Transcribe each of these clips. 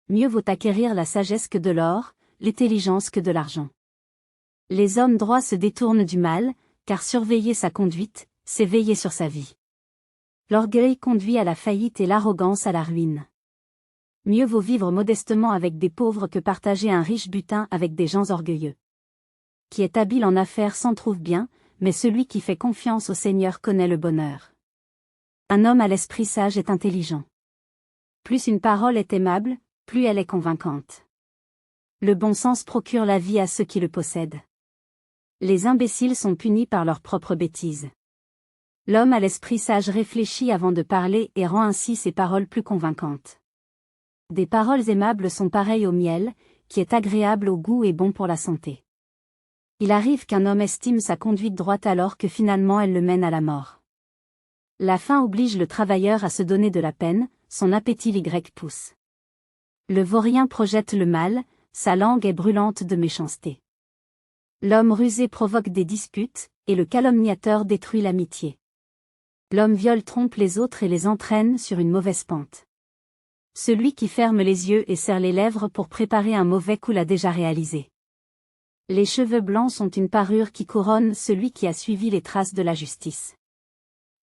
mieux vaut acquérir la sagesse que de l'or, l'intelligence que de l'argent. Les hommes droits se détournent du mal, car surveiller sa conduite, c'est veiller sur sa vie. L'orgueil conduit à la faillite et l'arrogance à la ruine. Mieux vaut vivre modestement avec des pauvres que partager un riche butin avec des gens orgueilleux. Qui est habile en affaires s'en trouve bien, mais celui qui fait confiance au Seigneur connaît le bonheur. Un homme à l'esprit sage est intelligent. Plus une parole est aimable, plus elle est convaincante. Le bon sens procure la vie à ceux qui le possèdent. Les imbéciles sont punis par leurs propres bêtises. L'homme à l'esprit sage réfléchit avant de parler et rend ainsi ses paroles plus convaincantes. Des paroles aimables sont pareilles au miel, qui est agréable au goût et bon pour la santé. Il arrive qu'un homme estime sa conduite droite alors que finalement elle le mène à la mort. La faim oblige le travailleur à se donner de la peine, son appétit l'y pousse. Le vaurien projette le mal, sa langue est brûlante de méchanceté. L'homme rusé provoque des disputes, et le calomniateur détruit l'amitié. L'homme viol trompe les autres et les entraîne sur une mauvaise pente. Celui qui ferme les yeux et serre les lèvres pour préparer un mauvais coup l'a déjà réalisé. Les cheveux blancs sont une parure qui couronne celui qui a suivi les traces de la justice.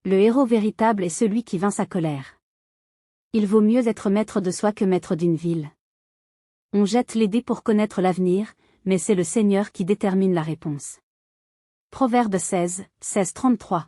Le héros véritable est celui qui vainc sa colère. Il vaut mieux être maître de soi que maître d'une ville. On jette les dés pour connaître l'avenir, mais c'est le Seigneur qui détermine la réponse. Proverbe 16, 16-33.